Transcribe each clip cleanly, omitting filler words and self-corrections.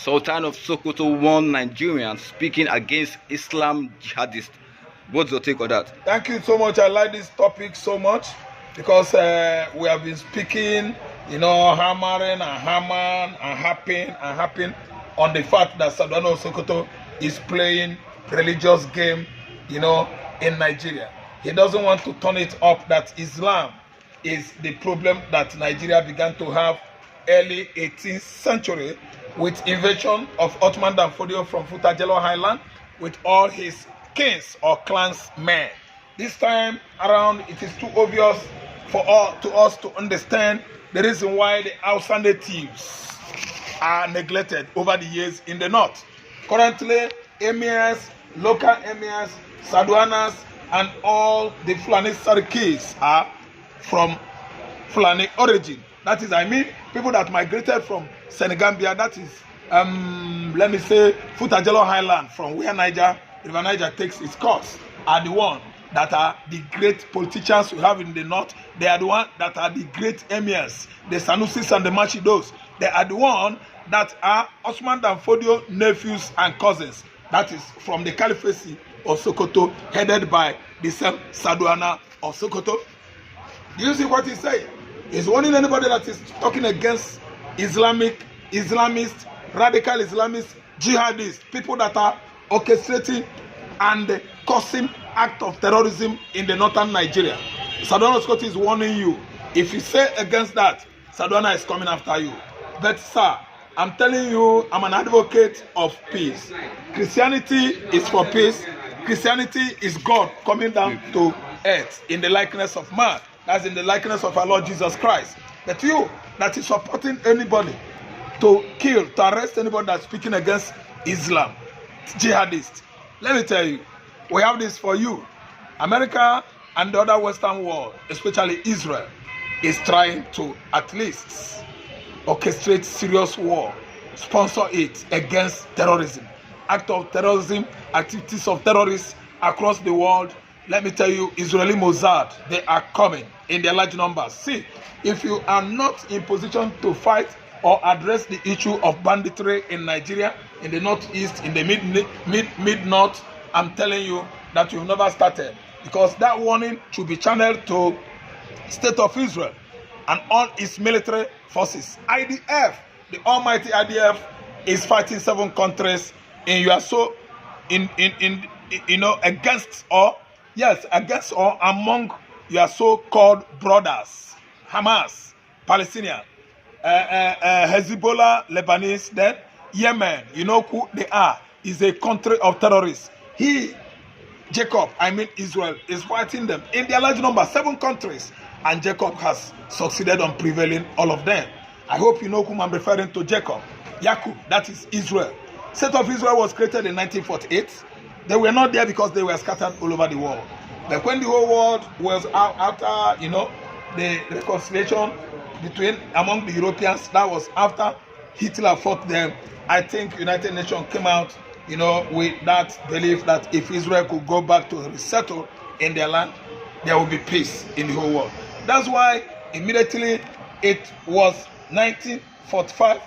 Sultan of Sokoto warned Nigerians speaking against Islam jihadists. What's your take on that? Thank you so much. I like this topic so much because we have been speaking, hammering and harping on the fact that Sultan of Sokoto is playing religious game, in Nigeria. He doesn't want to turn it up that Islam is the problem that Nigeria began to have early 18th century with invasion of Ottoman Danfodio from Futajelo Highland with all his kings or clansmen. This time around, it is too obvious to us to understand the reason why the Hausa natives are neglected over the years in the north. Currently, emirs, local emirs, Saduanas, and all the Fulani Sarkis are from Fulani origin. That is, people that migrated from Senegambia, that is, let me say, Futajelo Highland, from where River Niger takes its course, are the one that are the great politicians we have in the north. They are the one that are the great emirs, the Sanusis and the Machidos. They are the one that are Osman Danfodio nephews and cousins. That is from the Caliphate of Sokoto, headed by the same Saduana of Sokoto. Do you see what he's saying? He's warning anybody that is talking against Islamist, radical Islamist, jihadists, people that are orchestrating and causing act of terrorism in the northern Nigeria. Saduana Sokoto is warning you. If you say against that, Saduana is coming after you. But sir, I'm telling you, I'm an advocate of peace. Christianity is for peace. Christianity is God coming down to earth in the likeness of man. That's in the likeness of our Lord Jesus Christ. But you that is supporting anybody to kill, to arrest anybody that's speaking against Islam, jihadist, let me tell you, we have this for you. America and the other Western world, especially Israel, is trying to at least orchestrate serious war, sponsor it against terrorism, act of terrorism, activities of terrorists across the world. Let me tell you, Israeli Mossad, they are coming in their large numbers. See, if you are not in position to fight or address the issue of banditry in Nigeria, in the northeast, in the mid-north, I'm telling you that you've never started. Because that warning should be channeled to State of Israel and all its military forces. IDF, the almighty IDF, is fighting 7 countries against or among your so-called brothers, Hamas, Palestinian, Hezbollah, Lebanese, then Yemen. You know who they are? Is a country of terrorists. Israel is fighting them in their large number, 7 countries, and Jacob has succeeded on prevailing all of them. I hope you know whom I'm referring to, Jacob. Yakub, that is Israel. State of Israel was created in 1948. They were not there because they were scattered all over the world. But when the whole world was after, the reconciliation among the Europeans, that was after Hitler fought them. I think United Nations came out, with that belief that if Israel could go back to resettle in their land, there will be peace in the whole world. That's why immediately it was 1945,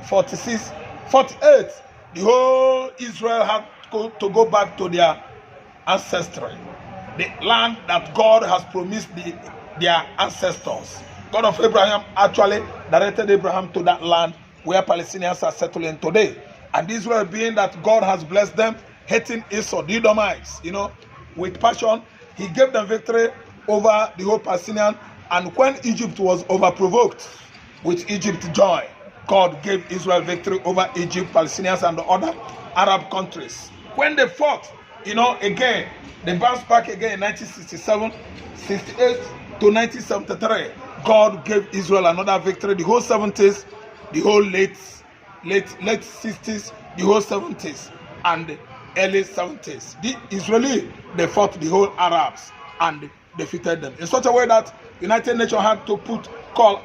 46, 48. The whole Israel had to go back to their ancestry, the land that God has promised their ancestors. God of Abraham actually directed Abraham to that land where Palestinians are settling today. And Israel, being that God has blessed them, hating Esau, the Edomites, with passion, he gave them victory over the whole Palestinian. And when Egypt was overprovoked, with Egypt joy, God gave Israel victory over Egypt, Palestinians, and the other Arab countries. When they fought, again, they bounced back again in 1967, 68 to 1973. God gave Israel another victory. The whole 70s, the whole late 60s, the whole 70s, and the early 70s. The Israeli, they fought the whole Arabs and defeated them in such a way that United Nations had to put a call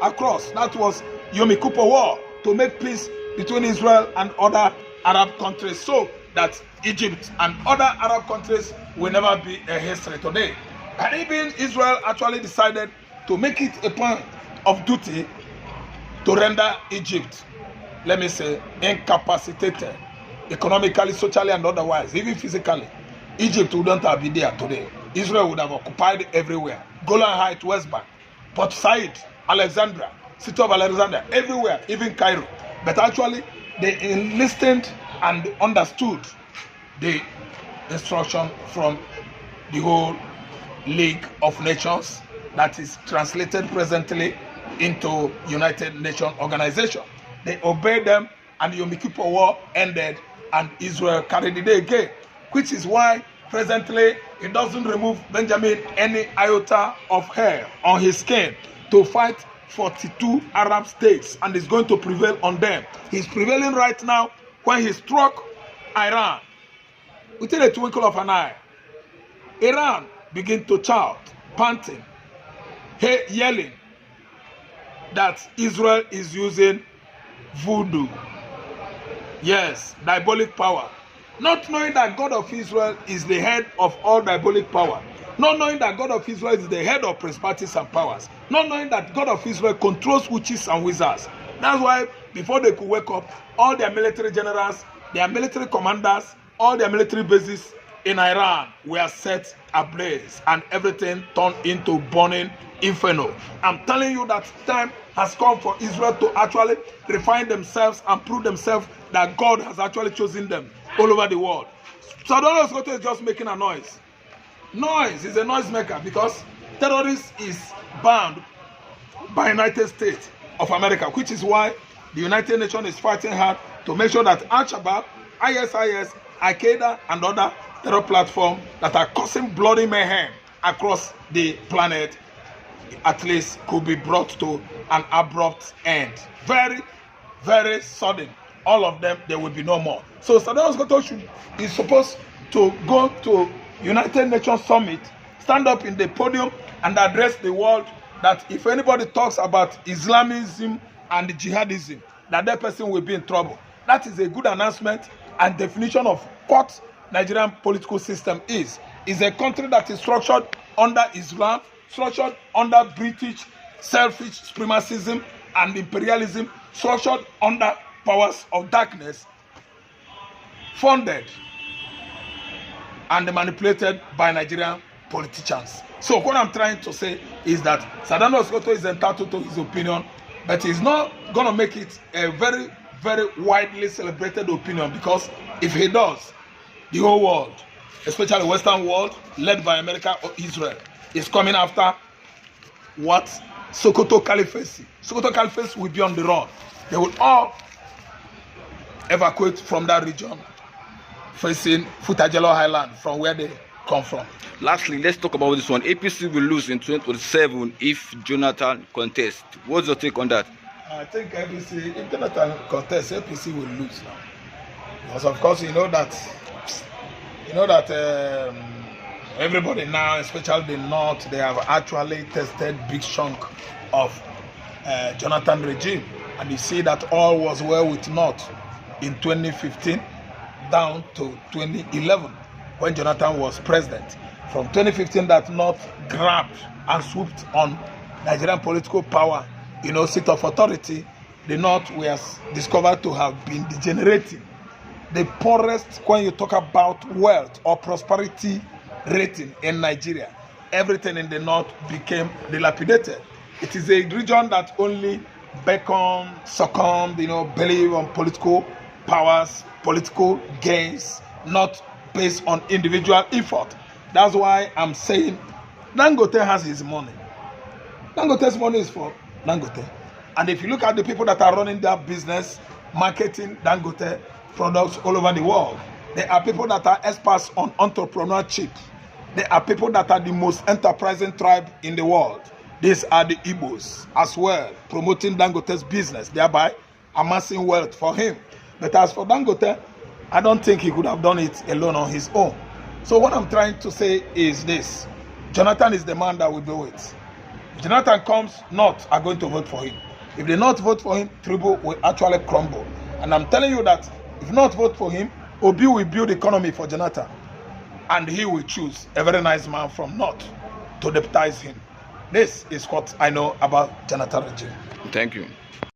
across. That was Yom Kippur War, to make peace between Israel and other Arab countries, so that Egypt and other Arab countries will never be a history today. And even Israel actually decided to make it a point of duty to render Egypt let me say, incapacitated, economically, socially, and otherwise, even physically, Egypt wouldn't have been there today. Israel would have occupied everywhere. Golan Heights, West Bank, Port Said, Alexandria, City of Alexandria, everywhere, even Cairo. But actually, they listened and understood the instruction from the whole League of Nations that is translated presently into United Nations Organization. They obeyed them, and the Yom Kippur War ended, and Israel carried the day again, which is why presently it doesn't remove Benjamin any iota of hair on his skin to fight 42 Arab states, and is going to prevail on them. He's prevailing right now when he struck Iran within a twinkle of an eye. Iran began to shout, panting, yelling that Israel is using voodoo. Yes, diabolic power. Not knowing that God of Israel is the head of all diabolic power. Not knowing that God of Israel is the head of principalities and powers. Not knowing that God of Israel controls witches and wizards. That's why before they could wake up, all their military generals, their military commanders, all their military bases in Iran were set ablaze, and everything turned into burning inferno. I'm telling you that time has come for Israel to actually refine themselves and prove themselves that God has actually chosen them all over the world. Sultan Sokoto is just making a noise. Noise is a noisemaker because terrorist is banned by United States of America, which is why the United Nations is fighting hard to make sure that Al-Shabaab, ISIS, Al-Qaeda, and other terror platforms that are causing bloody mayhem across the planet at least could be brought to an abrupt end. Very, very sudden. All of them, there will be no more. So Sultan Sokoto is supposed to go to United Nations Summit, stand up in the podium and address the world that if anybody talks about Islamism and Jihadism, that person will be in trouble. That is a good announcement and definition of what Nigerian political system is. It's a country that is structured under Islam, structured under British selfish supremacism and imperialism, structured under powers of darkness, funded and manipulated by Nigerian politicians. So what I'm trying to say is that Sultan Sokoto is entitled to his opinion, but he's not going to make it a very, very widely celebrated opinion, because if he does, the whole world, especially the Western world, led by America or Israel, is coming after what Sokoto Caliphate. Sokoto Caliphate will be on the run. They will all evacuate from that region facing Futajelo Highland, from where they come from. Lastly, let's talk about this one. APC will lose in 2027 if Jonathan contests. What's your take on that? I think APC, if Jonathan contests, APC will lose now. Because of course you know that everybody now, especially the North, they have actually tested big chunk of Jonathan regime, and you see that all was well with North in 2015 down to 2011 when Jonathan was president. From 2015, that North grabbed and swooped on Nigerian political power, seat of authority. The North was discovered to have been degenerating. The poorest, when you talk about wealth or prosperity rating in Nigeria, everything in the North became dilapidated. It is a region that only succumbed, believe on political powers, political gains, not based on individual effort. That's why I'm saying Dangote has his money. Dangote's money is for Dangote. And if you look at the people that are running their business, marketing Dangote products all over the world, they are people that are experts on entrepreneurship. They are people that are the most enterprising tribe in the world. These are the Igbos as well, promoting Dangote's business, thereby amassing wealth for him. But as for Dangote, I don't think he could have done it alone on his own. So what I'm trying to say is this: Jonathan is the man that will do it. If Jonathan comes, North are going to vote for him. If they not vote for him, Tribu will actually crumble. And I'm telling you that if not vote for him, Obi will build economy for Jonathan. And he will choose a very nice man from North to deputize him. This is what I know about Jonathan regime. Thank you.